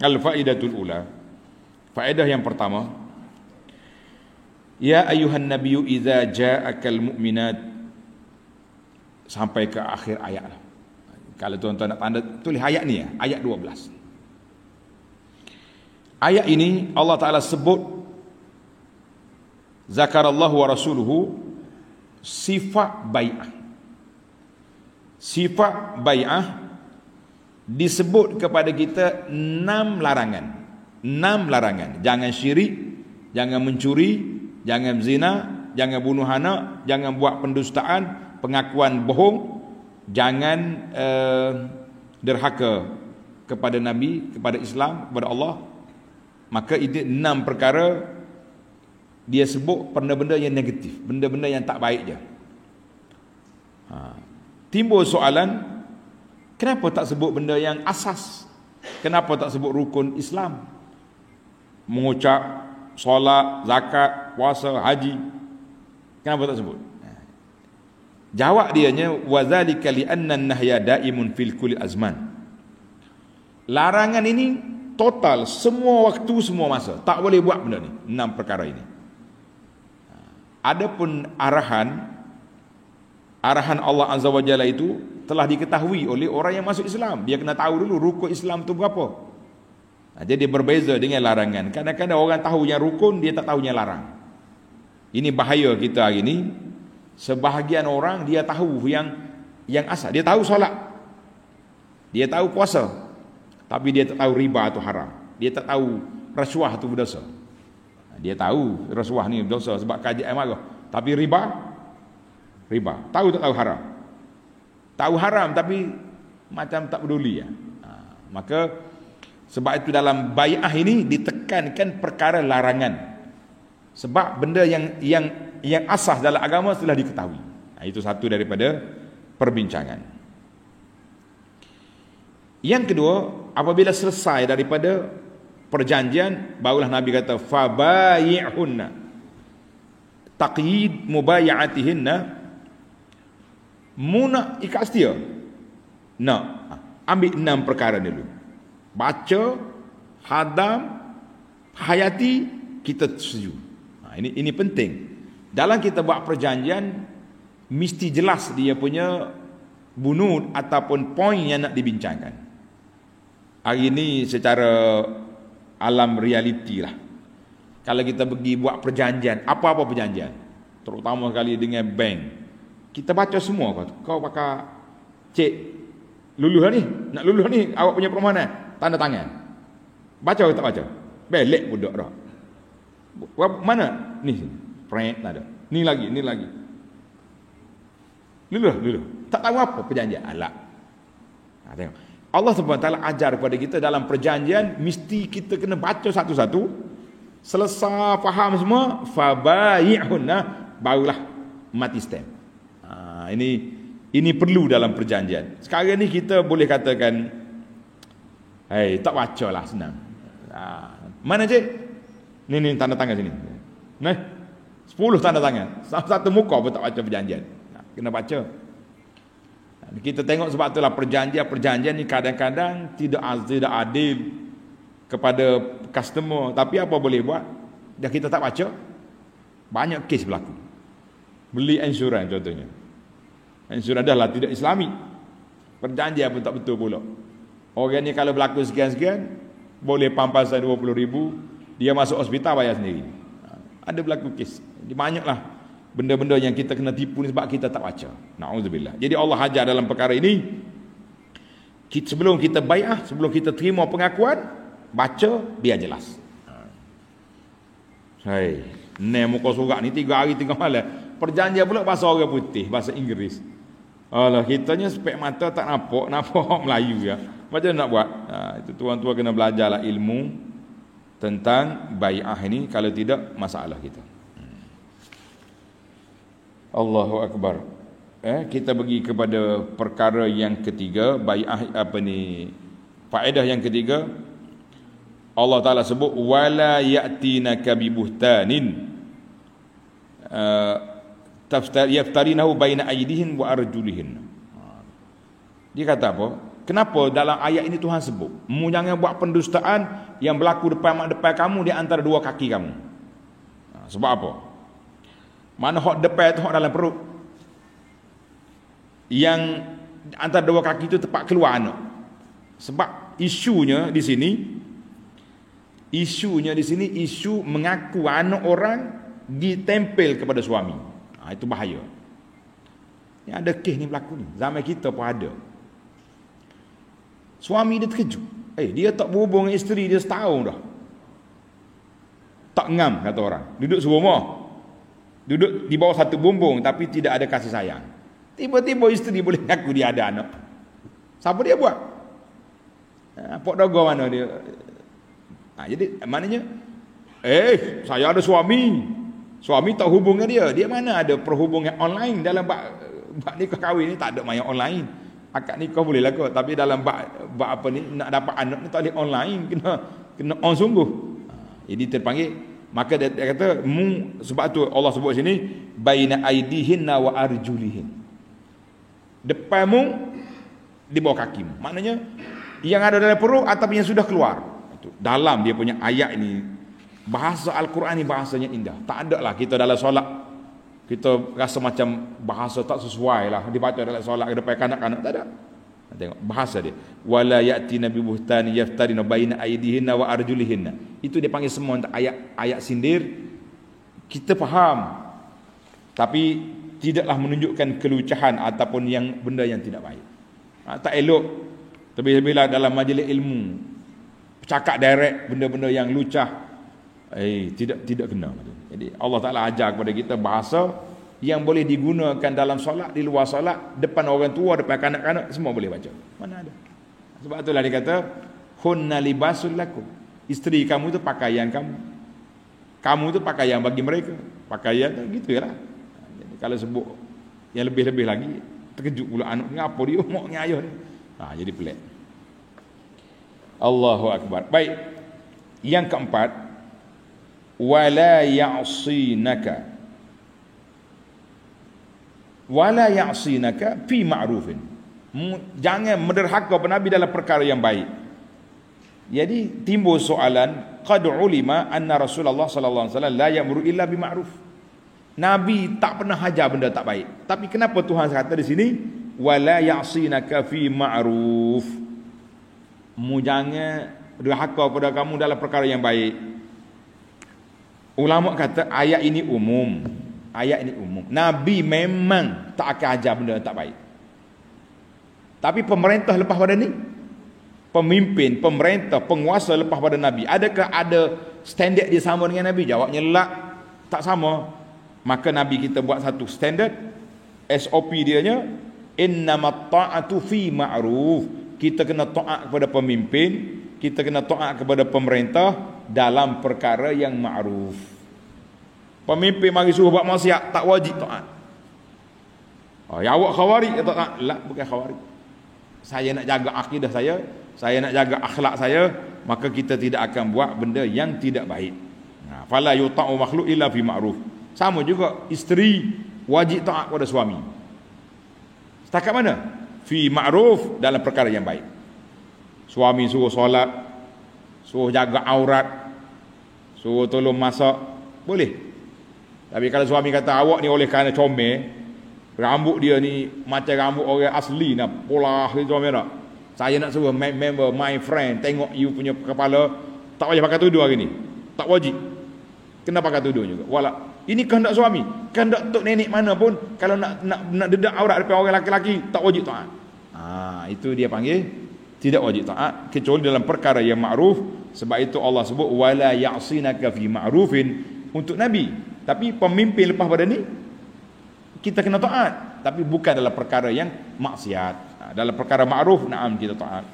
Al-faidatul ula. Faedah yang pertama, ya ayuhan nabiyyu idza ja'akal mu'minat, sampai ke akhir ayat lah. Kalau tuan-tuan nak tanda tulis ayat ni ya, ayat 12. Ayat ini Allah Taala sebut zakarallahu wa rasuluhu sifat bai'ah. Sifat bai'ah disebut kepada kita 6 larangan. 6 larangan. Jangan syirik, jangan mencuri, jangan zina, jangan bunuh anak, jangan buat pendustaan, pengakuan bohong, jangan derhaka kepada Nabi, kepada Islam, kepada Allah. Maka itu 6 perkara dia sebut benda-benda yang negatif, benda-benda yang tak baik je. Timbul soalan, kenapa tak sebut benda yang asas? Kenapa tak sebut rukun Islam? Mengucap solat, zakat, puasa, haji. Kenapa tak sebut? Jawab dianya, wadzalika li'anna an-nahya da'imun fil kulli azman. Larangan ini total, semua waktu, semua masa. Tak boleh buat benda ni, 6 perkara ini. Adapun arahan Allah Azza wa Jalla itu telah diketahui oleh orang yang masuk Islam. Dia kena tahu dulu rukun Islam tu berapa. Jadi berbeza dengan larangan. Kadang-kadang orang tahu yang rukun, dia tak tahu yang larang. Ini bahaya kita hari ini. Sebahagian orang dia tahu yang asal. Dia tahu solat, dia tahu puasa, tapi dia tak tahu riba atau haram. Dia tak tahu rasuah itu berdosa. Dia tahu rasuah ni berdosa sebab kajian marah, tapi riba tahu tak tahu haram. Tahu haram tapi macam tak peduli ya. Maka sebab itu dalam bai'ah ini ditekankan perkara larangan. Sebab benda yang asas dalam agama telah diketahui. Itu satu daripada perbincangan. Yang kedua, apabila selesai daripada perjanjian, barulah Nabi kata fabayi'hunna, taqyid mubaya'atihinna, mu nak ikat setia, nak ambil 6 perkara dulu, baca, hadam, hayati, kita setuju. Ini penting. Dalam kita buat perjanjian, mesti jelas dia punya bunud ataupun poin yang nak dibincangkan. Hari ini secara alam realiti lah, kalau kita pergi buat perjanjian, apa-apa perjanjian, terutama sekali dengan bank, kita baca semua. Kau pakai cek luluh ni, nak luluh ni, awak punya permohonan, tanda tangan. Baca atau tak baca? Belek budak dah. Mana? Ni prank ada. Ni lagi. Luluh. Tak tahu apa perjanjian. Alah. Tengok. Allah SWT ajar kepada kita dalam perjanjian, mesti kita kena baca satu-satu. Selesai faham semua, fabayi'hunna, barulah mati stamp. Ini perlu dalam perjanjian. Sekarang ni kita boleh katakan, tak baca lah, senang. Mana cik? Ni tanda tangan sini. Nah, 10 tanda tangan. Satu muka pun tak baca perjanjian. Kena baca. Kita tengok sebab itulah perjanjian ni kadang-kadang tidak adil kepada customer. Tapi apa boleh buat? Dah kita tak baca, banyak kes berlaku. Beli insurans contohnya. Insurans dah lah tidak Islami. Perjanjian pun tak betul pula. Orang ni kalau berlaku sekian-sekian, boleh pampasan 20,000, dia masuk hospital bayar sendiri. Ada berlaku kes. Banyaklah benda-benda yang kita kena tipu ni sebab kita tak baca. Na'udzubillah. Jadi Allah ajar dalam perkara ini, sebelum kita bai'ah, sebelum kita terima pengakuan, baca biar jelas. Ni muka surat ni 3 hari 3 malam. Perjanjian pula bahasa orang putih, bahasa Inggeris. Alah, kitanya spek mata tak nampak Melayu ya. Macam nak buat? Itu tuan-tuan kena belajarlah ilmu tentang bai'ah ini, kalau tidak masalah kita. Allahu Akbar. Kita pergi kepada perkara yang ketiga, bai'ah faedah yang ketiga, Allah Ta'ala sebut wala ya'tinaka bibuhtanin yaftarinahu baina aydihin wa arjulihin. Dia kata apa? Kenapa dalam ayat ini Tuhan sebut, mu jangan buat pendustaan yang berlaku depan kamu di antara dua kaki kamu. Sebab apa? Mana hak depan tu hak dalam perut. Yang antara dua kaki itu tempat keluar anak. Sebab isunya di sini isu mengaku anak orang ditempel kepada suami. Itu bahaya. Ni ada kes ni berlaku ni. Zaman kita pun ada. Suami dia terkejut. Dia tak berhubung dengan isteri dia setahun dah. Tak ngam kata orang. Duduk serumah. Duduk di bawah satu bumbung tapi tidak ada kasih sayang. Tiba-tiba isteri boleh ngaku dia ada anak. Siapa dia buat? Pok dogo mana dia? Jadi maknanya saya ada suami. Suami tak hubung dengan dia. Dia mana ada perhubungan online dalam bab nikah kahwin ni, tak ada main online. Akad nikah boleh lah kot, tapi dalam bab apa ni nak dapat anak ni tak boleh online, kena on sungguh. Jadi terpanggil, maka dia kata sebab tu Allah sebut sini baina aidihinna wa arjulihin. Depanmu di bawah kakimu. Maknanya yang ada dalam perut ataupun yang sudah keluar. Itu dalam dia punya ayat ini, bahasa Al-Quran ni bahasanya indah. Tak ada lah kita dalam solat kita rasa macam bahasa tak sesuai lah dibaca dalam solat ke depan kanak-kanak, tak ada. Tengok bahasa dia, wala ya'ti nabi buhtani yaftarina baina aidihinna wa arjulihinna. Itu dia panggil semua ayat sindir. Kita faham, tapi tidaklah menunjukkan kelucahan ataupun yang benda yang tidak baik. Tak elok. Lebih-lebihlah dalam majlis ilmu cakap direct benda-benda yang lucah. Tidak kena. Jadi Allah Ta'ala ajar kepada kita bahasa yang boleh digunakan dalam solat, di luar solat, depan orang tua, depan kanak-kanak, semua boleh baca. Mana ada. Sebab itulah dia kata hunna libasul lakum. Isteri kamu tu pakaian kamu. Kamu tu pakaian bagi mereka. Pakaian tu gitulah. Jadi kalau sebut yang lebih-lebih lagi, terkejut pula anak, ngapa dia mak dengan ayah dia. Jadi pelik. Allahu akbar. Baik. Yang keempat, wala ya'sinaka fi ma'rufin. Jangan menderhaka kepada Nabi dalam perkara yang baik. Jadi timbul soalan, qad ulima anna Rasulullah sallallahu alaihi wasallam la ya'muru illa bi ma'ruf. Nabi tak pernah hajar benda tak baik. Tapi kenapa Tuhan kata di sini wala ya'sinaka fi ma'ruf? Mu jangan derhaka kepada kamu dalam perkara yang baik. Ulama kata ayat ini umum. Ayat ini umum. Nabi memang tak akan ajar benda tak baik. Tapi pemerintah lepas pada ni, pemimpin, pemerintah, penguasa lepas pada Nabi, adakah ada standard dia sama dengan Nabi? Jawabnya la, tak sama. Maka Nabi kita buat satu standard, SOP dia nya innamat ta'atu fi ma'ruf. Kita kena taat kepada pemimpin, kita kena taat kepada pemerintah dalam perkara yang ma'ruf. Pemimpin mari suruh buat maksiat, tak wajib taat. Ya awak khawarij, tak taat. La, bukan khawarij. Saya nak jaga akidah saya nak jaga akhlak saya, maka kita tidak akan buat benda yang tidak baik. Fala yuta'u makhluk illa fi ma'ruf. Sama juga isteri wajib taat kepada suami. Setakat mana? Fi ma'ruf, dalam perkara yang baik. Suami suruh solat, suruh jaga aurat, suruh tolong masak, boleh. Tapi kalau suami kata awak ni oleh kerana comel, rambut dia ni macam rambut orang asli nak polah gitu merah, saya nak suruh member my friend tengok you punya kepala, tak wajib pakai tudung hari ni. Tak wajib. Kena pakai tudung juga. Wala, ini kehendak suami, kehendak tok nenek mana pun, kalau nak dedak aurat depan orang lelaki, tak wajib taat. Itu dia panggil tidak wajib taat kecuali dalam perkara yang ma'ruf. Sebab itu Allah sebut wala ya'sinaka fi ma'rufin untuk Nabi. Tapi pemimpin lepas pada ni kita kena taat, tapi bukan dalam perkara yang maksiat. Dalam perkara ma'ruf, na'am, kita taat.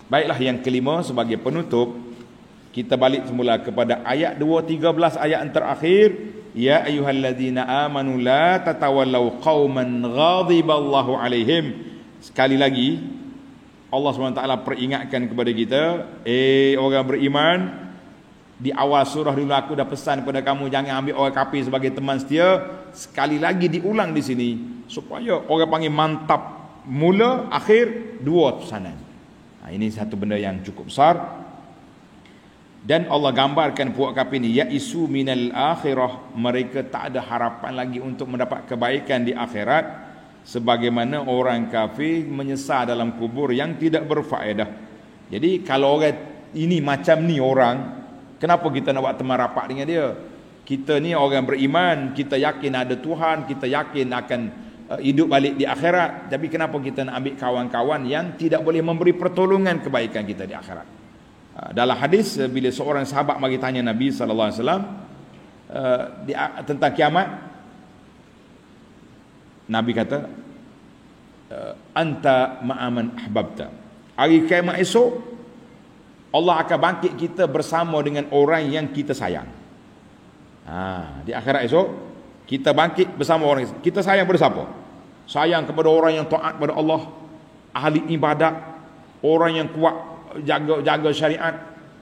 Baiklah, yang kelima sebagai penutup, kita balik semula kepada ayat 2:13, ayat yang terakhir, ya ayyuhalladzina amanu la tatawallaw qauman ghadiballahu alaihim. Sekali lagi Allah SWT peringatkan kepada kita, orang beriman, di awal surah dulu aku dah pesan kepada kamu jangan ambil orang kafir sebagai teman setia. Sekali lagi diulang di sini supaya orang panggil mantap mula, akhir, dua pesanan. Ini satu benda yang cukup besar. Dan Allah gambarkan puak kafir ni, yaisu minal akhirah, mereka tak ada harapan lagi untuk mendapat kebaikan di akhirat, sebagaimana orang kafir menyesal dalam kubur yang tidak berfaedah. Jadi kalau orang ini macam ni orang, kenapa kita nak buat teman rapat dengan dia? Kita ni orang beriman, kita yakin ada Tuhan, kita yakin akan hidup balik di akhirat. Tapi kenapa kita nak ambil kawan-kawan yang tidak boleh memberi pertolongan kebaikan kita di akhirat? Dalam hadis, bila seorang sahabat mari tanya Nabi sallallahu alaihi wasallam tentang kiamat, Nabi kata, anta ma'aman ahbabta. Hari kiamat esok, Allah akan bangkit kita bersama dengan orang yang kita sayang. Di akhirat esok, kita bangkit bersama orang kita sayang. Pada siapa? Sayang kepada orang yang taat pada Allah, ahli ibadat, orang yang kuat jaga syariat,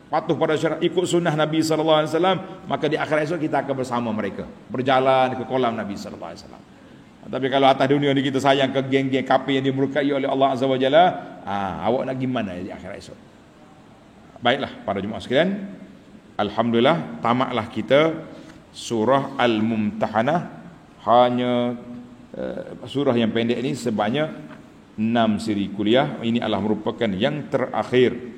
patuh pada syariat, ikut sunnah Nabi sallallahu alaihi wasallam. Maka di akhirat esok kita akan bersama mereka, berjalan ke kolam Nabi sallallahu alaihi wasallam. Tapi kalau atas dunia ni kita sayang ke geng-geng kafir yang dimurkai oleh Allah Azza wa Jalla, awak nak gimana di akhirat esok? Baiklah para jemaah sekalian, alhamdulillah tamatlah kita surah Al-Mumtahanah. Hanya surah yang pendek ini sebanyak 6 siri kuliah. Ini adalah merupakan yang terakhir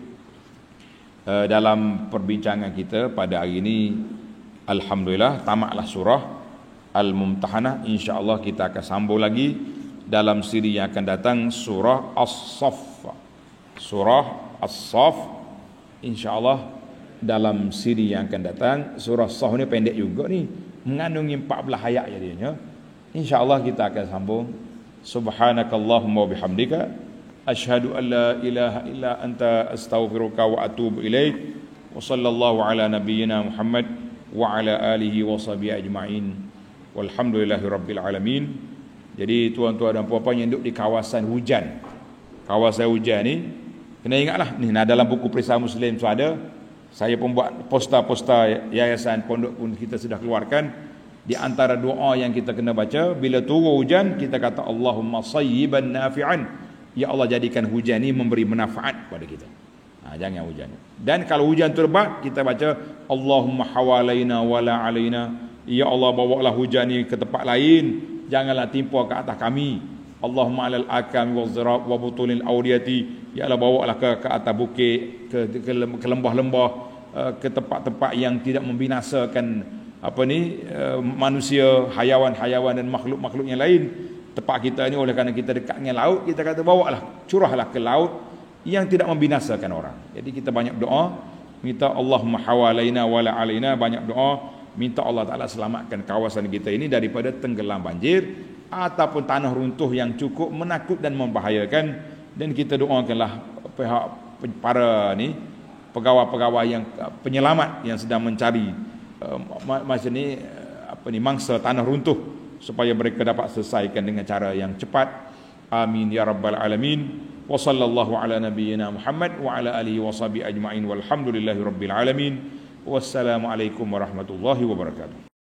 dalam perbincangan kita pada hari ini. Alhamdulillah tamatlah surah Al-Mumtahanah. InsyaAllah kita akan sambung lagi dalam siri yang akan datang, surah As-Saff. Surah As-Saff InsyaAllah dalam siri yang akan datang. Surah As-Saff ni pendek juga ni, mengandungi 14 ayat jadinya. InsyaAllah kita akan sambung. Subhanakallahumma wa bihamdika, asyhadu an la ilaha illa anta, astaghfiruka wa atubu ilaik. Wa sallallahu ala nabiyyina Muhammad wa ala alihi wa sahbihi ajma'in. Walhamdulillahi rabbil alamin. Jadi tuan-tuan dan puan-puan yang duduk di kawasan hujan, kawasan hujan ni, kena ingatlah ni, dalam buku Perisai Muslim tu ada. Saya pun buat poster-poster yayasan pondok pun kita sudah keluarkan. Di antara doa yang kita kena baca bila turun hujan, kita kata Allahumma sayyiban nafi'an, ya Allah jadikan hujan ni memberi manfaat kepada kita. Jangan hujan. Dan kalau hujan tu lebat, kita baca Allahumma hawalaina wala alaina, ya Allah bawalah hujan ni ke tempat lain, janganlah timpa ke atas kami. Allahumma alal akam wa zirab wa butulil awdiyati, ya Allah bawalah ke atas bukit, ke lembah-lembah, ke tempat-tempat yang tidak membinasakan manusia, hayawan-hayawan dan makhluk-makhluk yang lain. Tempat kita ni oleh kerana kita dekat dengan laut, kita kata bawalah, curahlah ke laut yang tidak membinasakan orang. Jadi kita banyak doa, minta Allahumma hawalaina wala alaina, banyak doa minta Allah Ta'ala selamatkan kawasan kita ini daripada tenggelam banjir ataupun tanah runtuh yang cukup menakut dan membahayakan. Dan kita doakanlah pihak para ni pegawai-pegawai yang penyelamat yang sedang mencari macam ni mangsa tanah runtuh, supaya mereka dapat selesaikan dengan cara yang cepat. Amin ya rabbal alamin. Wa sallallahu ala nabiyyina Muhammad wa ala alihi wa sahbihi ajma'in. Walhamdulillahi rabbil alamin. Wassalamu alaikum warahmatullahi wabarakatuh.